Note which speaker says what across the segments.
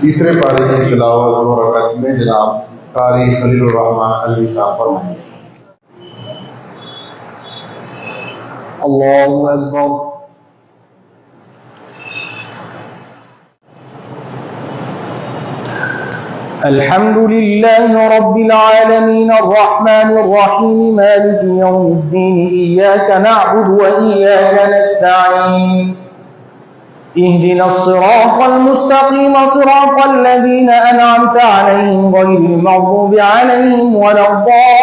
Speaker 1: तीसरे पारे की तिलावत और रकअत में जनाब कारी खलीलुर रहमान अलवी साहब फरमाएंगे।
Speaker 2: अल्लाहु अकबर। अल्हम्दुलिल्लाहि रब्बिल आलमीन अर्रहमानिर रहीम मालिकि यौमिद्दीन इय्याका नअबुदु व इय्याका नस्तईन इहदिनस सिरातल मुस्तकीम सिरातल लज़ीना अनअमता अलैहिम गैरिल मग़्दूबि अलैहिम वलद्दाल्लीन।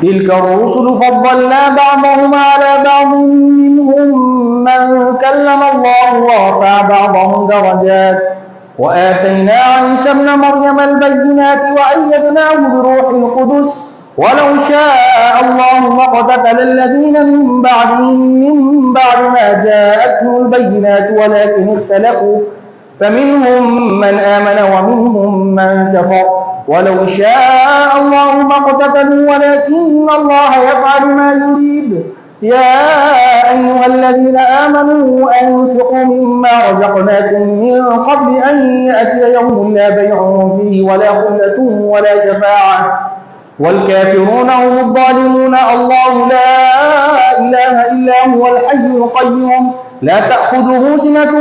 Speaker 2: तिल्क الرسل فضلنا بعضهم على بعض منهم من كلم الله ورفع بعضهم درجات وآتينا عيسى ابن مريم البينات وأيدناه بروح القدس ولو شاء الله ما اقتتل الذين من بعدهم من بعد ما جاءتهم البينات ولكن اختلفوا فمنهم من آمن ومنهم من كفر ولو شاء الله ما اقتتلوا ولكن الله يفعل ما يريد. يا أيها الذين آمنوا أنفقوا مما رزقناكم من قبل أن يأتي يوم لا بيع فيه ولا خلة ولا شفاعة والكافرون هم الظالمون. الله لا إله إلا هو الحي القيوم لا تأخذه سنة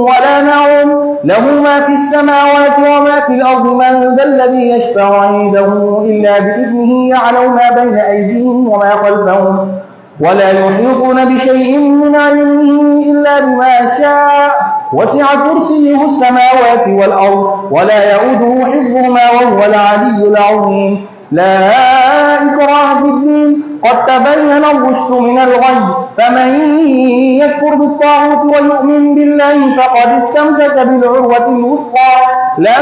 Speaker 2: ولا نوم له ما في السماوات وما في الأرض من ذا الذي يشفع عنده إلا بإذنه يعلم ما بين أيديهم وما خلفهم ولا يحيطون بشيء من علمه إلا بما شاء وسع كرسيه السماوات والأرض ولا يؤوده حفظهما وهو العلي العظيم. لا إكراه في الدين قد تبين الرشد من الغي فمن يكفر بالطاغوت ويؤمن بالله فقد استمسك بالعروة الوثقى لا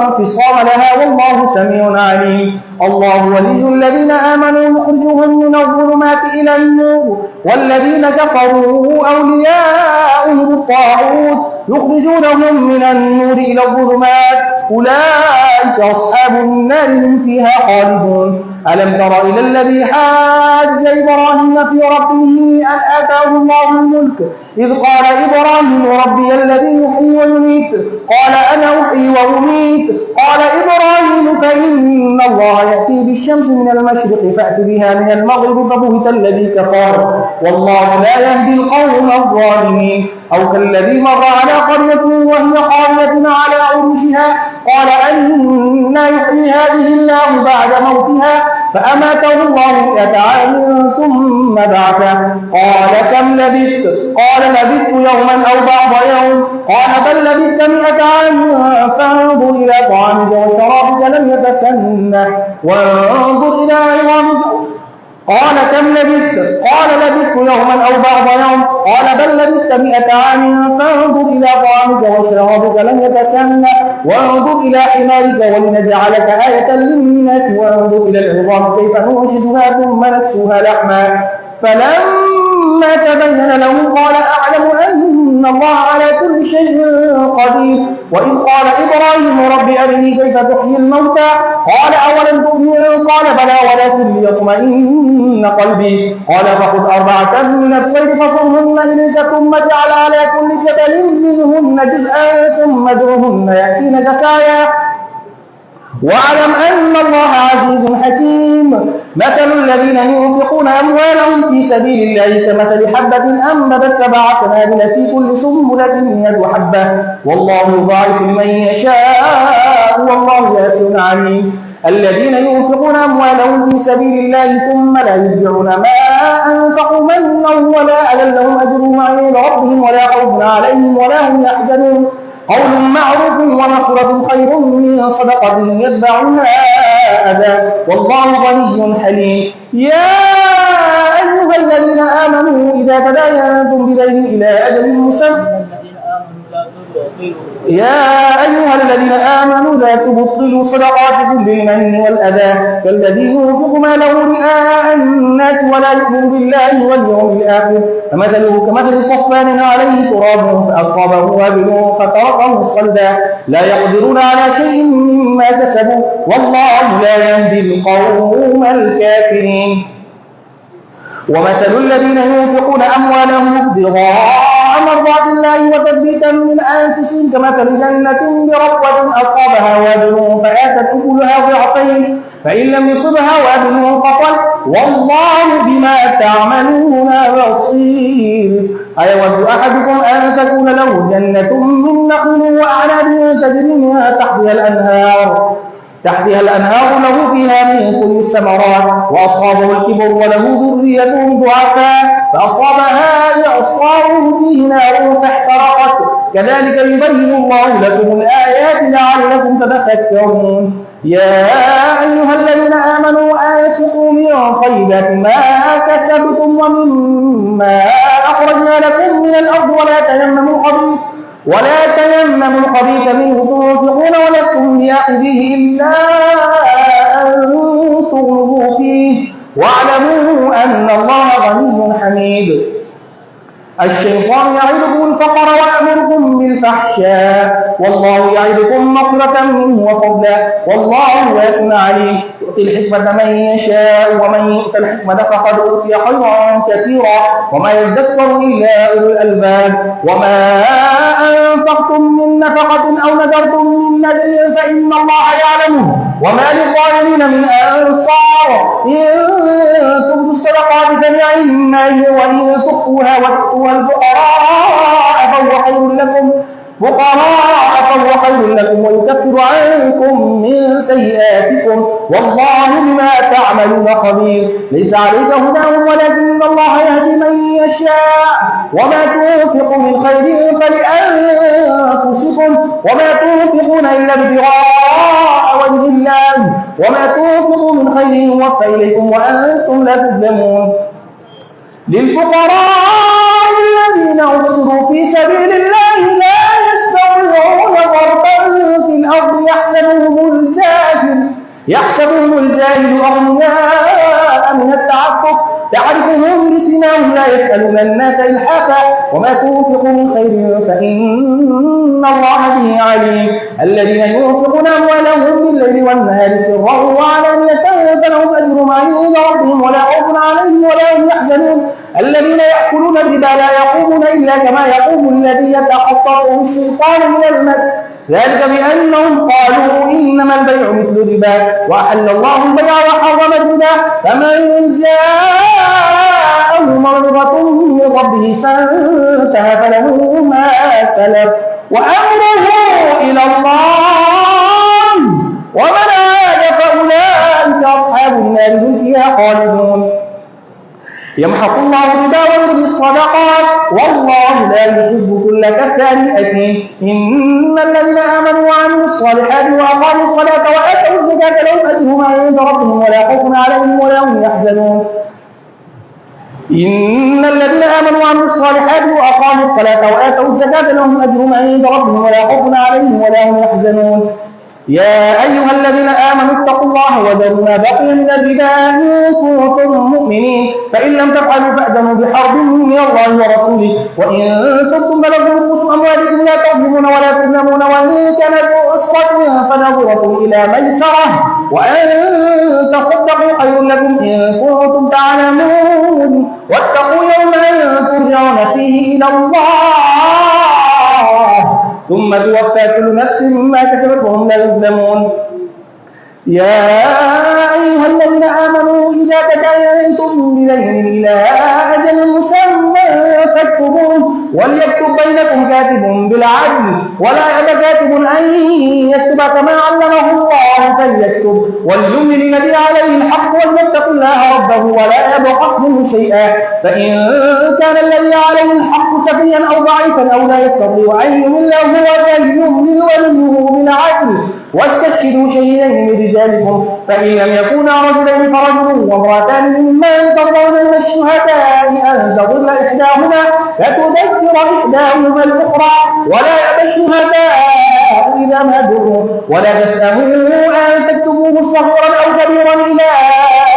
Speaker 2: انفصام لها والله سميع عليم. الله ولي الذين آمنوا يخرجهم من الظلمات إلى النور والذين كفروا أولياؤهم الطاغوت يخرجونهم من النور إلى الظلمات أولئك أصحاب النار هم فيها خالدون. ألم تر إلى الذي حاج إبراهيم في ربه أن آتاه الله الملك إذ قال إبراهيم ربي الذي يحيي ويميت قال أنا أحيي وأميت قال إبراهيم فإن الله يأتي بالشمس من المشرق فأت بها من المغرب فبهت الذي كفر والله لا يهدي القوم الظالمين. أو كالذي مر على قرية وهي خاوية على عروشها قال أنى يحيي هذه الله بعد موتها فأماته الله 100 عام ثم بعثه قال كم لبثت قال لبثت يوما أو بعض يوم قال بل لبثت 100 عام فانظر إلى طعامك وشرابك لم يتسنه وانظر إلى عظامك قال كم لبثت قال لبثت يوما أو بعض يوم قال بل لبثت 100 عام فانظر إلى طعامك وشرابك لم يتسنه وانظر إلى حمارك ولنجعلك آية للناس وانظر إلى العظام كيف ننشزها ثم نكسوها لحما فلما تبين له قال أعلم أن الله على كل شيء قدير. وإذ قال إبراهيم رب أرني كيف تحيي الموتى قال أولم تؤمن قال بلى ولكن ليطمئن قلبي قال فخذ 4 من الطير فصرهن إليك ثم اجعل على كل جبل منهن جزءا ثم ادعهن يأتينك سعيا واعلم أن الله عزيز حكيم. مثل الذين ينفقون أموالهم في سبيل الله كمثل حبة أنبتت 7 سنابل في كل سنبلة 100 حبة والله يضاعف لمن يشاء والله واسع عليم. الذين ينفقون أموالهم في سبيل الله ثم لا يتبعون ما أنفقوا منا ولا أذى لهم أجرهم عند ربهم ولا خوف عليهم ولا هم يحزنون. قول معروف ومغفرة خير من صدقة يتبعها أذى والله غني حليم. يا أيها الذين آمنوا إذا تداينتم بدين إلى أجل مسمى لا تبطلوا صدقاتكم بالمن والأذى كالذي ينفق ماله رئاء الناس ولا يؤمن بالله واليوم الآخر فمثله كمثل صفان عليه تراب فأصابه وابل فتركه صلدا لا يقدرون على شيء مما كسبوا والله لا يهدي القوم الكافرين. ومثل الذين ينفقون أموالهم ابتغاء مرضات الله وتثبيتا من أنفسهم كمثل جنة بربوة أصابها وابل فآتت أكلها ضعفين فإن لم يصبها وابل فطل والله بما تعملون بصير. أيود أحدكم أن تكون له جنة من نخيل وأعناب تجري من تحتها الأنهار له فيها من كل الثمرات وأصابه الكبر وله ذرية ضعفاء فأصابها إعصار فيه نار فاحترقت كذلك يبين الله لكم الآيات لعلكم تتفكرون. يا أيها الذين آمنوا أنفقوا من طيبات ما كسبتم ومما أخرجنا لكم من الأرض ولا تيمموا الخبيث منه تنفقون ولستم بآخذه إلا أن تغلبوا فيه واعلموا أن الله غني حميد. الشيطان يعدكم الفقر ويأمركم بالفحشاء والله يعدكم مغفرة منه وفضلا والله واسع عليم. يؤتي الحكمة من يشاء ومن يؤت الحكمة فقد أوتي خيرا كثيرا وما يذكر إلا أولو الألباب. وما أنفقتم من نفقة أو نذرتم من نذر فإن الله يعلمه وما للظالمين من أنصار. إن تبدوا الصدقات فنعما وإن تخفوها وتؤتوها الفقراء فهو خير لكم ويكفر عنكم من سيئاتكم والله بما تعملون خبير. ليس عليك هداهم ولكن الله يهدي من يشاء وما تنفقوا من خير فلأنفسكم وما تنفقون إلا ابتغاء وجه الله وما تنفقوا من خير يوفى إليكم وأنتم لا تظلمون. للفقراء الذين أحصروا في سبيل الله لا يستطيعون ضربا في الأرض يحسبهم الجاهل أغنياء من التعفف تعرفهم بسماهم لا يسألون الناس إلحافا وما تنفقوا من خير فإن الله به عليم. الذين ينفقون أموالهم بالليل والنهار سرا وعلانية فلهم أجرهم عند ربهم ولا خوف عليهم ولا هم يحزنون. الذين يأكلون الربا لا يقومون إلا كما يقوم الذي يتخطفه الشيطان من المس ذلك بأنهم قالوا إنما البيع مثل الربا وأحل الله البيع وحرم الربا. فمن جاءه موعظة من ربه فانتهى فله ما سلف وأمره إلى الله ومن عاد فأولئك أصحاب النار هم فيها خالدون. يمحق الله الربا ويربي الصدقات والله لا يحب كل كفار أثيم. إن الذين آمنوا وعملوا الصالحات وأقاموا الصلاة وآتوا الزكاة لهم أجرهم عند ربهم ولا خوف عليهم ولا هم يحزنون. إن الذين آمنوا وعملوا الصالحات وأقاموا الصلاة وآتوا الزكاة لهم أجرهم عند ربهم ولا خوف عليهم ولا هم يحزنون. يا أيها الذين آمنوا اتقوا الله وذروا ما بقي من الربا إن كنتم مؤمنين فإن لم تفعلوا فأذنوا بحرب من الله ورسوله وإن تبتم فلكم رؤوس أموالكم لا تظلمون ولا تظلمون وإن كان ذو عسرة فنظرة إلى ميسرة وأن تصدقوا خير لكم إن كنتم تعلمون واتقوا يوما ترجعون فيه إلى الله ثم توفى كل نفس ما كسبت وهم لا يظلمون. يا أيها الذين آمنوا إذا تداينتم بدين إلى أجل مسمى فاكتبوه وليكتب بينكم كاتب بالعدل ولا يأبى كاتب أن يكتب كما علمه الله فليكتب وليملل الذي عليه الحق وليتق الله ربه ولا يبخس منه شيئا. فإن كان الذي عليه الحق سفيا أو ضعيفا أو لا يستطيع أن يمل هو فليملل وليه بالعدل واستشهدوا شهيدين من رجالكم فإن لم يكونا رجلين فرجل وامرأتان ممن ترضون من الشهداء أن تضل إحداهما فتذكر إحداهما الأخرى ولا يأبى الشهداء إذا ما دعوا ولا تسأموا أن تكتبوه صغيرا أو كبيرا إلى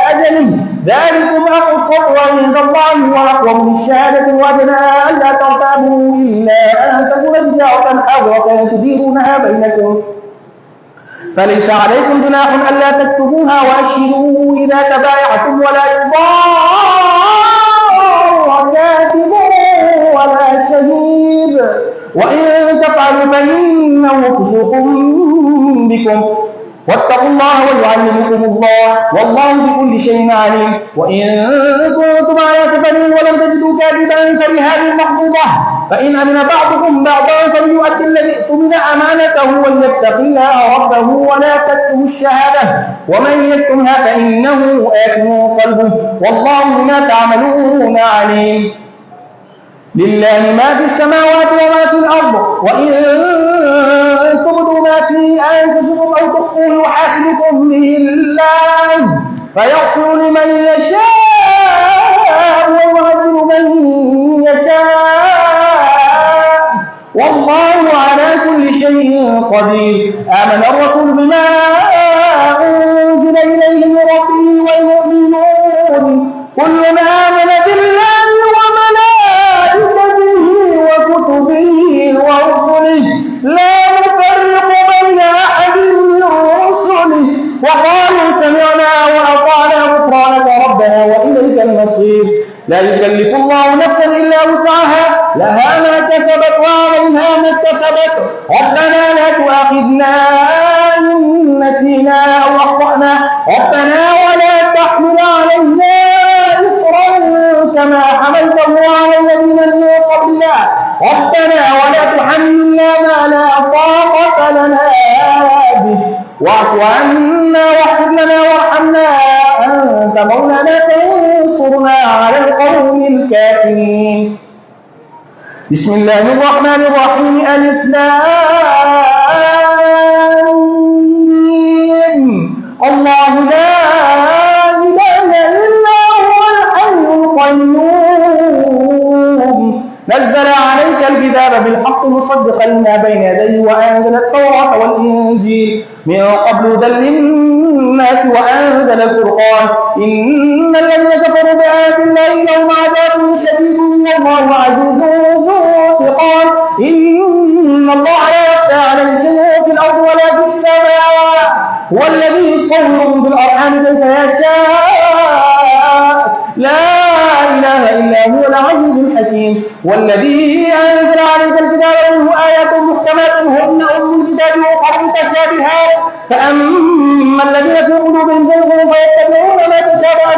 Speaker 2: أجله ذلكم أقسط عند الله وأقوم للشهادة وأدنى ألا ترتابوا إلا أن تكون تجارة حاضرة تديرونها بينكم فليس عليكم جناح ألا تكتبوها وأشهدوا إذا تبايعتم ولا يضار مهيب وإن تفعلوا فإنه فسوق بكم واتقوا الله ويعلمكم الله والله بكل شيء عليم وإن كنتم على سفر ولم تجدوا كاتبا فبهذه المحفوظة فإن أمن بعضكم بعضا فليؤدي الذي اؤتمن أمانته وليتق الله ربه ولا تكتموا الشهادة ومن يكتمها فإنه آثم قلبه والله بما تعملون عليم لله ما في السماوات وما في الأرض وإن تبدوا ما في أنفسكم أو تخفوه يحاسبكم به الله فيغفر لمن يشاء ويعذب من يشاء والله على كل شيء قدير آمن الرسول بما أنزل إليه من ربه والمؤمنون كل آمن بالله وملائكته وكتبه ورسله لا نفرق بين أحد من رسله وقالوا سمعنا وأطعنا غفرانك ربنا وإليك المصير لا يكلف الله نفسا إلا وسعها لها ما كسبت وعليها ما اكتسبت ربنا لا تؤاخذنا إن نسينا أو أخطأنا ربنا ولا تحمل علينا إصرا كما حملته على الذين من قبلنا ربنا ولا تحملنا ما لا طاقة لنا به واعف عنا واغفر لنا وارحمنا أنت مولانا فانصرنا على القوم الكافرين بسم الله الرحمن الرحيم ألف لام ميم الله لا إله إلا هو الحي القيوم نزل عليك الكتاب بالحق مصدقا لما بين يديه وأنزل التوراة والإنجيل من قبل هدى للناس وأنزل الفرقان إن الذين كفروا بآيات الله لهم عذاب شديد والله عزيز ذو انتقام إن الله لا يخفى عليه شيء في الأرض ولا في السماء هو الذي يصوركم في الأرحام كيف يشاء لا إله إلا هو العزيز الحكيم والذي أنزل عليك الكتاب منه آيات محكمات هن أم الكتاب وأخر متشابهات فأما الذين في قلوبهم زيغ فيتبعون ما تشابه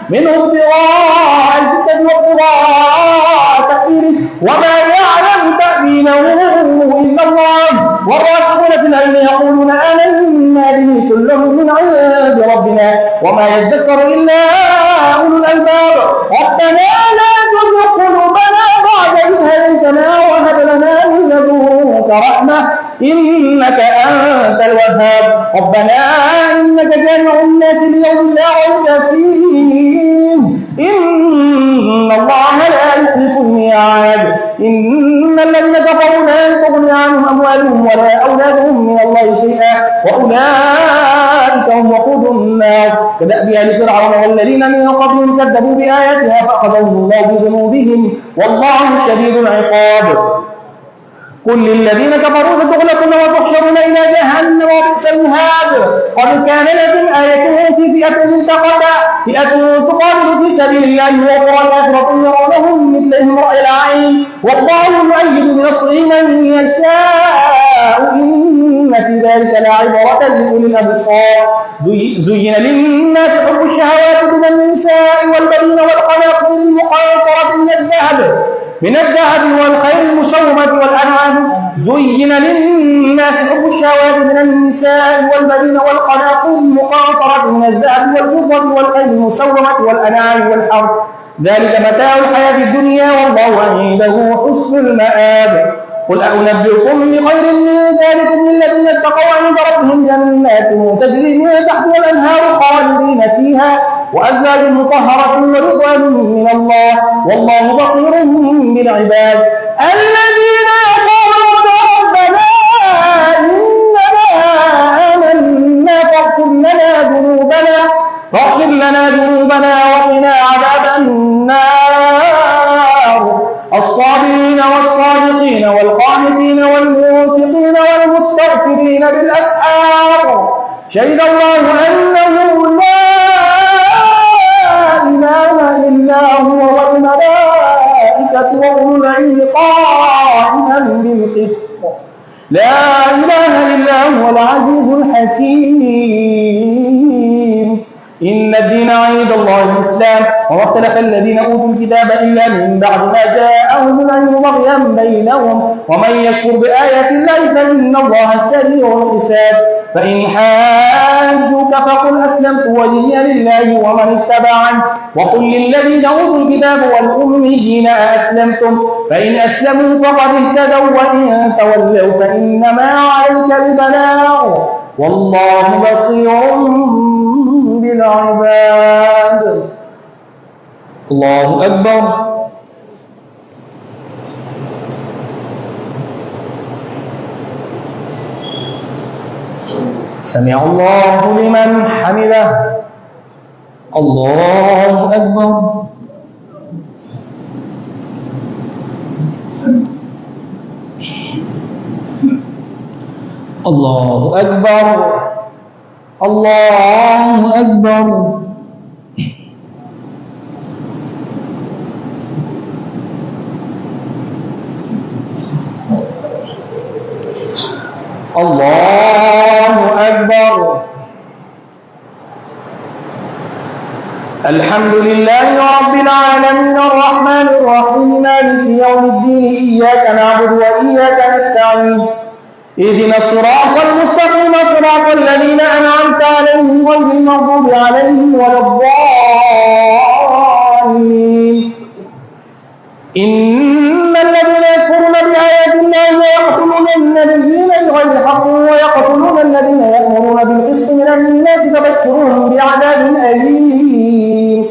Speaker 2: منه ابتغاء الفتنة وابتغاء تأويله وما يعلم تأويله إلا الله والراسخون في العلم يقولون آمنا به كل من عند ربنا وما يذكر إلا أولو الألباب ربنا لا تزغ قلوبنا بعد إذ هديتنا وهب لنا من لدنك رحمة إنك أنت الوهاب ربنا إنك جامع الناس ليوم لا ريب فيه إن الله لا يخلف الميعاد إن الذين كفروا لا تغني عنهم أموالهم ولا أولادهم من الله شيئا وأولئك هم وقود النار كدأب آل فرعون والذين من قبلهم كذبوا بآياتها فأخذهم الله بذنوبهم والله شديد العقاب قل للذين كفروا ستغلبون وتحشرون إلى جهنم وبئس المهاد قد كان لكم آية في فئة التقتا فئة تقاتل في سبيل الله وأخرى كافرة يرونهم مثلهم رأي العين والله يؤيد بنصره من يشاء إن في ذلك لعبرة لأولي الأبصار زين للناس حب الشهوات من النساء والبنين والقناطير المقنطرة من الذهب والخيل المسومة والأنعام زين للناس حب الشهوات من النساء والبنين والقناطير المقنطرة من الذهب والفضة والخيل المسومة والأنعام والحرث ذلك متاع الحياة الدنيا والله عنده حسن المآب قل أنبئكم بخير من ذلكم للذين اتقوا عند ربهم جنات تجري من تحتها الأنهار خالدين فيها وأزواج مطهرة ورضوان من الله والله بصير بالعباد الذين يقولون ربنا إننا آمنا فاغفر لنا ذنوبنا وقنا عذاب النار الصابرين والصادقين والقانتين والمنفقين والمستغفرين بالأسحار شهد الله أنه لا إله إلا هو والملائكة والملائكة وأولو العلم قائما بالقسط لا إله إلا هو العزيز الحكيم إن الدين عند الله الإسلام وما اختلف الذين أوتوا الكتاب إلا من بعد ما جاءهم العلم بغيا بينهم ومن يكفر بآيات الله فإن الله سريع الحساب فإن حاجوك فقل أسلمت وجهي لله ومن اتبعني وقل للذين أوتوا الكتاب والأميين أأسلمتم فإن أسلموا فقد اهتدوا وإن تولوا فإنما عليك البلاغ والله بصير بالعباد الله أكبر سمع الله لمن حمده الله أكبر الله أكبر الله أكبر الله أكبر الحمد لله رب العالمين الرحمن الرحيم مالك يوم الدين إياك نعبد وإياك نستعين اهدنا الصراط المستقيم صراط الذين أنعمت عليهم غير المغضوب عليهم ولا الضالين إن الذين يكفرون بآيات الله ويقتلون النبيين بغير حق ويقتلون الذين يأمرون بالقسط من الناس فبشرهم بعذاب أليم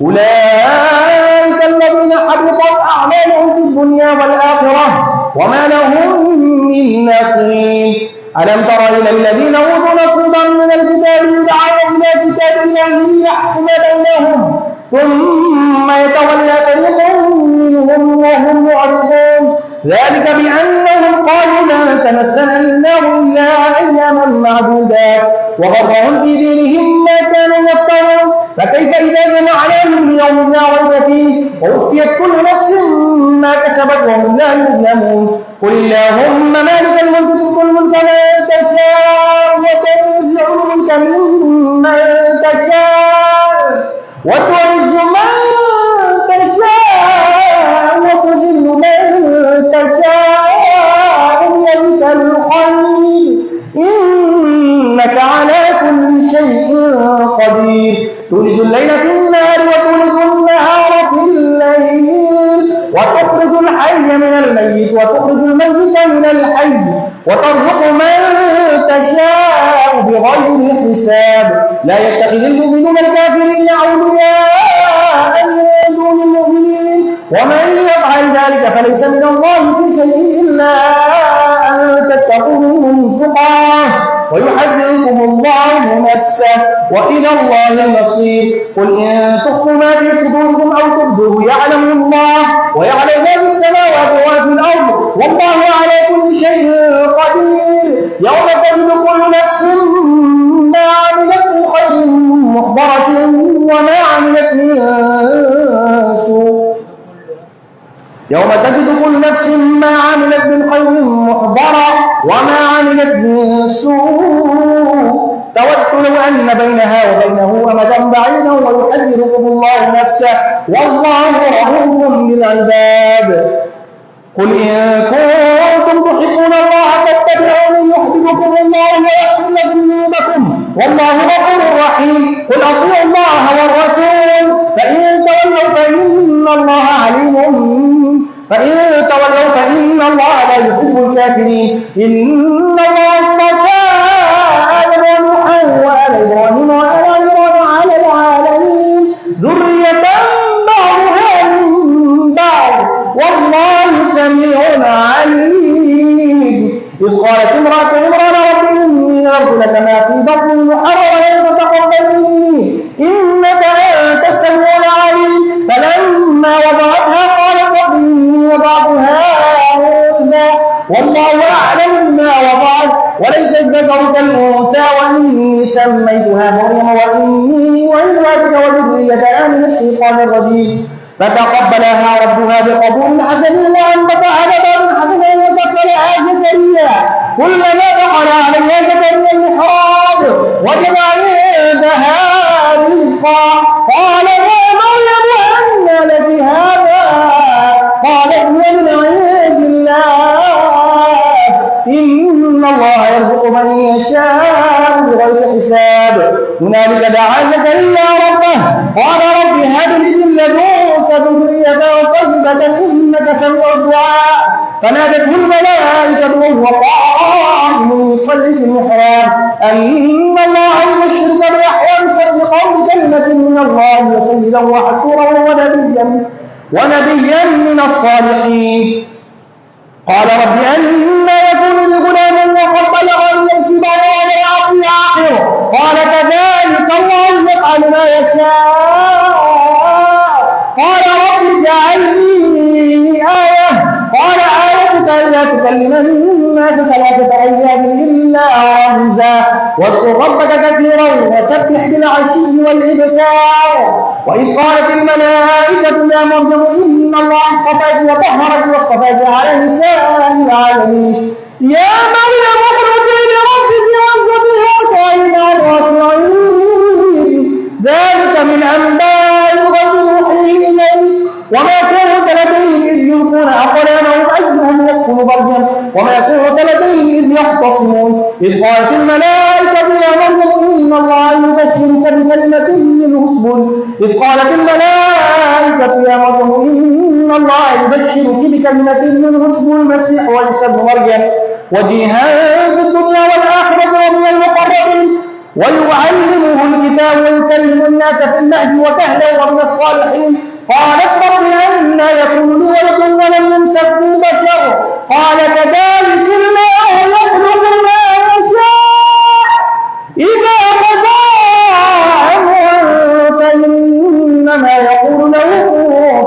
Speaker 2: أولئك الذين حبطت أعمالهم في الدنيا والآخرة وما لهم من ناصرين ألم تر إلى الذين أوتوا نصيبا من الكتاب يدعون إلى كتاب الله ليحكم بينهم ثم يتولى فريق منهم وهم معرضون ذلك بأنهم قالوا لا تمسنا النار إلا أياما معدودات وغرهم في دينهم ما كانوا يفترون فكيف إذا جمعناهم ليوم لا ريب فيه ووفيت كل نفس ما كسبت وهم لا يظلمون قل اللهم مالك الملك تؤتي الملك من تشاء وتنزع الملك ممن تشاء وتعز من تشاء وتذل من تشاء بيدك الخير إنك على كل شيء قدير تولج الليل في النهار وتولج النهار في الليل وتخرج الحي من الميت وتخرج الميت من الحي وترزق من تشاء بغير حساب لا يتخذ المؤمنون الكافرين أولياء من دون المؤمنين ومن يفعل ذلك فليس من الله في شيء إلا أن تتقوا منهم تقاه ويحذركم الله نفسه وإلى الله المصير قل إن تخفوا ما في صدوركم أو تبدوه يعلم الله ويعلم ما في السماوات وما في الأرض والله على كل شيء قدير يوم تجد كل نفس ما عملت من خير محضرة وما عملت من سوء يوم تجد كل نفس ما عملت من خير محضرة وما عملت من سوء تود لو أن بينها وبينه أمدا بعيدا ويحذركم الله نفسه والله رؤوف بالعباد قل إن كنتم تحبون الله فاتبعوني يحببكم الله ويغفر لكم ذنوبكم والله غفور رحيم قل أطيعوا الله والرسول فإن تولوا فإن الله عليم فإن الله لا يحب الكافرين إن الله اصطفى آدم ونوحا وآل إبراهيم وآل عمران على العالمين ذرية بعضها من بعض والله سميع عليم إذ قالت امرأة عمران رب إني نذرت لك ما في بطني محررا فتقبل مني إنك أنت السميع العليم فلما وضعتها قالت رب إني وضعتها أنثى والله أعلم بما وضعت وليس الذكر كالأنثى وإني سميتها مريم وإني وإذ بك وذريتها من الشيطان الرجيم فتقبلها ربها بقبول حسن وأنبتها نباتا حسنا وكفلها زكريا كلما دخل عليها زكريا المحراب وجد عندها رزقا قال يا مريم أنى لك هذا قالت هو من عند الله إن الله يرزق من يشاء بغير حساب هنالك دعا زكريا ربه قال رب هب لي من لدنك ذرية طيبة إنك سميع الدعاء فنادته الملائكة وهو قائم يصلي في المحراب أن الله يبشرك بيحيى مصدقا بكلمة من الله وسيدا وحسورا ونبيا من الصالحين قال رب أنى يكون لي غلام وقد بلغني الكبر وامرأتي عاقر قال كذلك الله يفعل ما يشاء قال رب اجعل لي آية قال آيتك ألا تكلم الناس 3 أيام إلا رمزا واذكر ربك كثيرا وسبح بالعشي والإبكار وإذ قالت الملائكة يا مريم إن الله اصطفاك وطهرك واصطفاك على نساء العالمين يا مريم اخرجي لربك واسجدي واركعي ذلك من أنباء الغيب نوحيه إليك وما كنت لديهم إذ يلقون أقلامهم أيهم يكفل مريم وما كنت لديهم إذ يختصمون إذ قالت الملائكة يا مريم إن الله يبشرك بكلمة منه اسمه إذ قالت الملائكة يا مريم إن الله يبشرك بكلمة منه اسمه المسيح عيسى ابن مريم وجيها في الدنيا والآخرة ومن المقربين ويعلمه الكتاب ويكلم الناس في المهد وكهلا ومن الصالحين قالت رب أنى يكون لي ولد ولم يمسسني بشر قال كذلك الله يخلق ما يشاء إذا قضى أمرا فإنما يقول له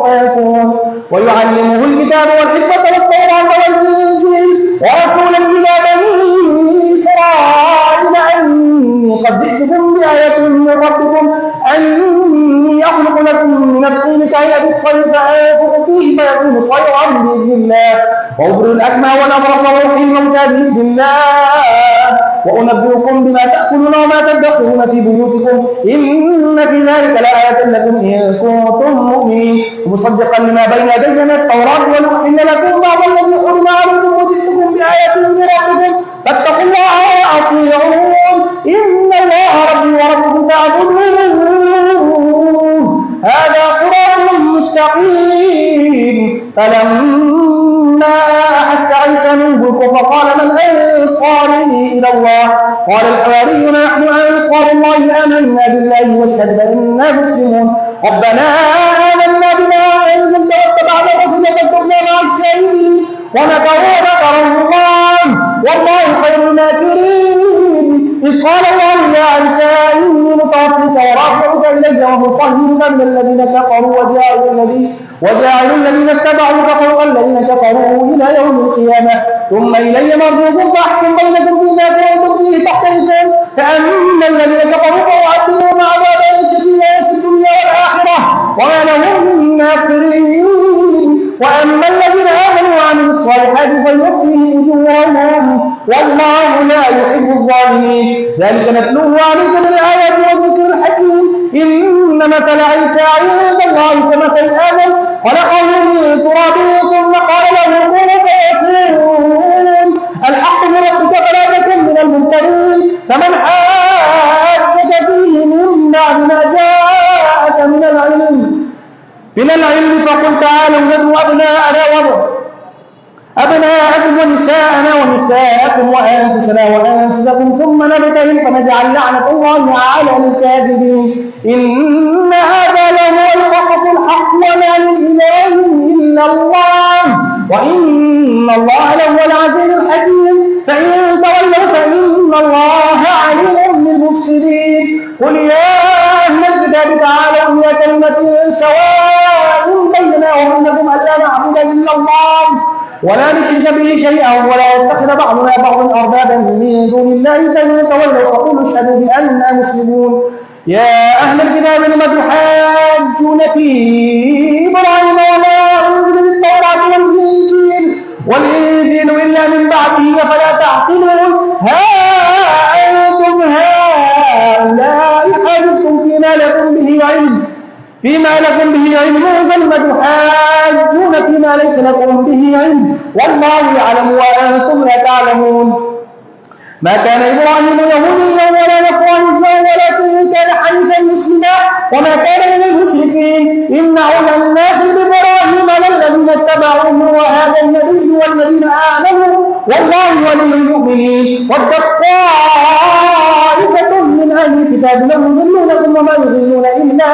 Speaker 2: فيكون ويعلمه الكتاب والحكمة والتوراة والإنجيل ورسولا إلى بني إسرائيل أني قد جئتكم بآية من ربكم أني أخلق لكم من الطين كهيئة الطير فأنفخ فيه فيكون طيرا بإذن الله وأبرئ الأكمى والأبرص وأحيي الموتى بإذن الله وأنبئكم بما تأكلون وما تدخرون في بيوتكم إن في ذلك لآية لكم إن كنتم مؤمنين ومصدقا لما بين يدي من التوراة ولأحل لكم بعض الذي حرم عليكم وجئتكم بآية من ربكم فاتقوا الله وأطيعون إن الله ربي وربكم فاعبدوه هذا صراط مستقيم فلما أحس عيسى منه الكفر قال من أنصاري إلى الله قال الحواريون نحن أنصار الله آمنا بالله واشهد بأننا مسلمون ربنا آمنا بما أنزلت واتبعنا رسولك فاكتبنا مع الشهيدين ونكروا الله والله خير الماكرين إذ قال الله يا عيسى إني متوفيك ورافعك إلي ومطهرك من الذين كفروا وجاعل الذين اتبعوك فوق الذين كفروا إلى يوم القيامة ثم إلي مرجعكم فأحكم بينكم فيما كنتم فيه تختلفون فأما الذين كفروا فأعذبهم عذابا شديدا في الدنيا والآخرة وما لهم من ناصرين وأما الذين آمنوا وعملوا الصالحات فيوفيهم أجورهم والله لا يحب الظالمين ذلك نتلوه عليك من الآيات والذكر الحكيم إن مثل عيسى عند الله كمثل آدم خلقه من تراب ثم قال له كن فيكون الحق من ربك فلا تكن من الممترين فمن حاجك فيه من بعد ما جاءك من العلم فقل تعالوا ندعو أبناءكم ونساءنا ونساءكم وأنفسنا وأنفسكم ثم نبتهل فنجعل لعنة الله على الكاذبين إن هذا لهو القصص الحق وما من إله إلا الله وإن الله لهو العزيز الحكيم فإن تولوا فإن الله عليم بالمفسدين قل يا أهل الكتاب تعالوا إلى كلمة سواء بيننا وبينكم ألا نعبد إلا الله ولا نشرك به شيئا ولا يتخذ بعضنا بعضا أربابا من دون الله فإن تولوا فقولوا اشهدوا بأننا مسلمون يا أهل الكتاب لم تحاجون في إبراهيم وما أنزلت التوراة والإنجيل إلا من بعده أفلا تعقلون ها أنتم هؤلاء حاجزتم فيما لكم به علم فلم تحاجون فيما ليس لكم به علم والله يعلم وأنتم لا تعلمون ما كان إبراهيم يهوديا ولا نصرانيا ولكن كان حنيفا مسلما وما كان من المشركين إن أولى الناس بإبراهيم للذين اتبعوه وهذا النبي والذين آمنوا والله ولي المؤمنين ودت طائفة من أهل الكتاب لو يضلونكم وما يضلون إلا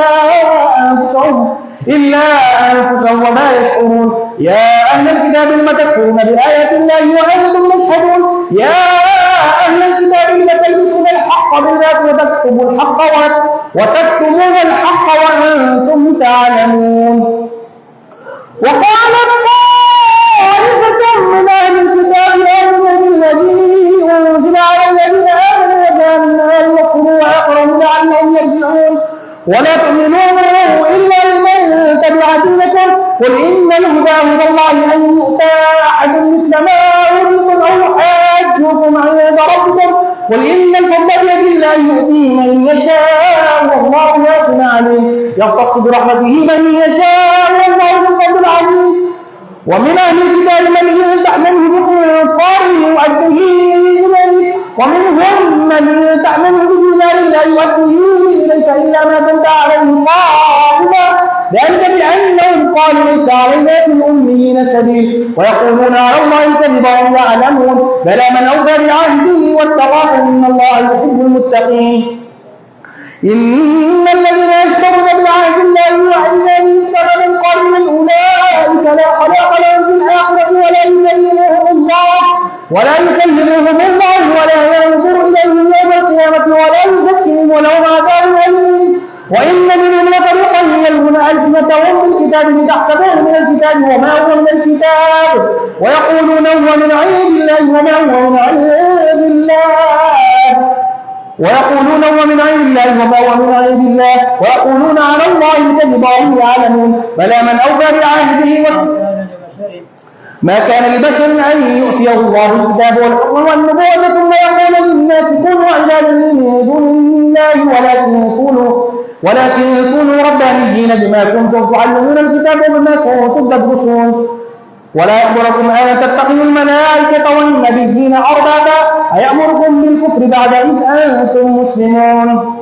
Speaker 2: أنفسهم وما يشعرون يا أهل الكتاب لم تكفرون بآيات الله وأنتم تشهدون يا أهل الكتاب لم تلبسون الحق بالباطل وتكتمون الحق وأنتم تعلمون وقالت طائفة من أهل الكتاب آمنوا بالذي أنزل على الذين آمنوا وجعلنا يكفروا ويقرؤون لعلهم يرجعون ولا تؤمنوا إلا لمن تبع دينكم قل إن الهدى هدى الله أن يؤتى أحد مثل ما أوتيتم أو يحاجوكم عند ربكم قل إن الفضل بيد الله يؤتيه من يشاء والله واسع عليم يختص برحمته من يشاء والله ذو الفضل العظيم ومن أهل الكتاب من إن تحمله بقنطار يؤديه إليك ومنهم من تحمله بدينار لا يؤديه إليك إلا ما دمت عليه قائما ذلك بأنهم قالوا ليس علينا في الأميين سبيل ويقولون على الله كذبا وهم يعلمون بلى من أوفى بعهده واتقى فإن الله يحب المتقين إن الذين يشترون بعهد الله وأيمانهم ثمنا قليلا أولئك لا خلاق لهم في الآخرة ولا يكلمهم الله ولا ينظر إليهم يوم القيامة ولا يزكيهم ولهم عذاب أليم وإن منهم لفريقا يلوون ألسنتهم بالكتاب لتحسبوه من الكتاب وما هو من الكتاب ويقولون هو من عند الله وما هو من عند الله ويقولون هو من عند الله وما هو من عند الله ويقولون على الله كذبا وهم يعلمون بلى من أوفى بعهده ما كان لبشر أن يؤتيه الله الكتاب والحكم والنبوة ثم يقول للناس كونوا عبادا من دون الله ولكن كونوا ربانيين بما كنتم تعلمون الكتاب وبما كنتم تدرسون ولا يأمركم أن تتخذوا الملائكة والنبيين أربابا أيأمركم بالكفر بعد إذ أنتم مسلمون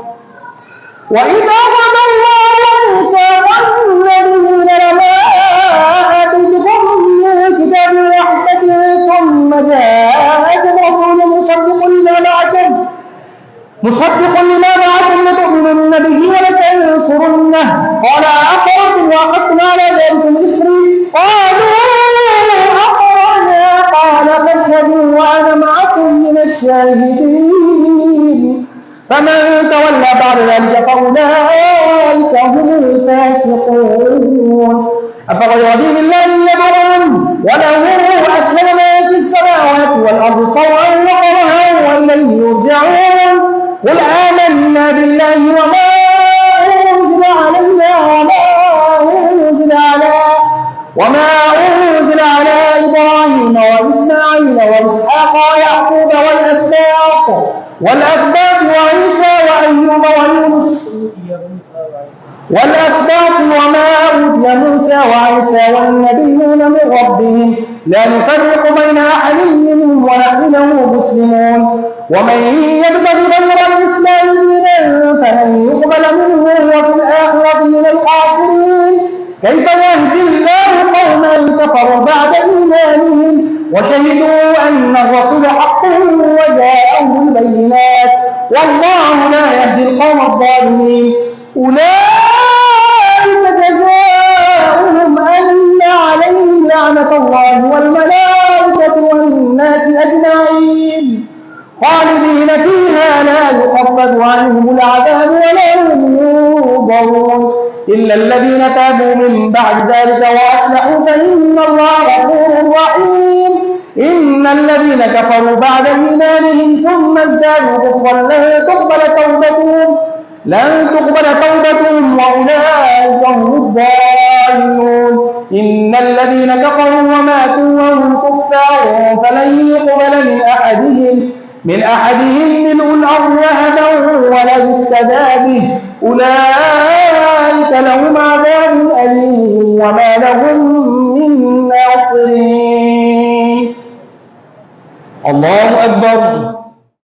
Speaker 2: وإذا أخذ الله ميثاق النبيين لما آتيتكم من كتاب وحكمة ثم جاءكم رسول مصدق لما معكم لتؤمنن به ولتنصرنه قال أقررتم وأخذتم على ذلكم إصري قالوا أقررنا قال فاشهدوا وأنا معكم من الشاهدين فمن تولى بعد ذلك فأولئك هم الفاسقون أفغير دين الله يبغون وله أسلم ما في السماوات والأرض طوعا وكرها وإليه يرجعون قل آمنا بالله وما أنزل علينا وما أنزل على إبراهيم وإسماعيل وإسحاق ويعقوب والأسباط وعيسى وأيوب ويونس والأسباط وما أوتي موسى وعيسى والنبيون من ربهم لا نفرق بين أحد منهم ونحن له مسلمون ومن يبتغ غير الإسلام دينا فلن يقبل منه وفي الآخرة من الخاسرين كيف يهدي الله قوما كفروا بعد إيمانهم وشهدوا أن الرسول حق وجاءهم البينات والله لا يهدي القوم الظالمين أولئك جزاؤهم أن عليهم لعنة الله والملائكة والناس أجمعين خالدين فيها لا يخفف عنهم العذاب ولا هم ينظرون إلا الذين تابوا من بعد ذلك وأصلحوا فإن الله غفور رحيم إن الذين كفروا بعد إيمانهم ثم ازدادوا كفرا لن تقبل توبتهم لن تقبل توبتهم وأولئك هم الضالون. إن الذين كفروا وماتوا وهم كفار فلن يقبل من أحدهم ملء الأرض ذهبا ولو افتدى به، أولئك لهم عذاب أليم وما لهم من ناصرين. الله أكبر.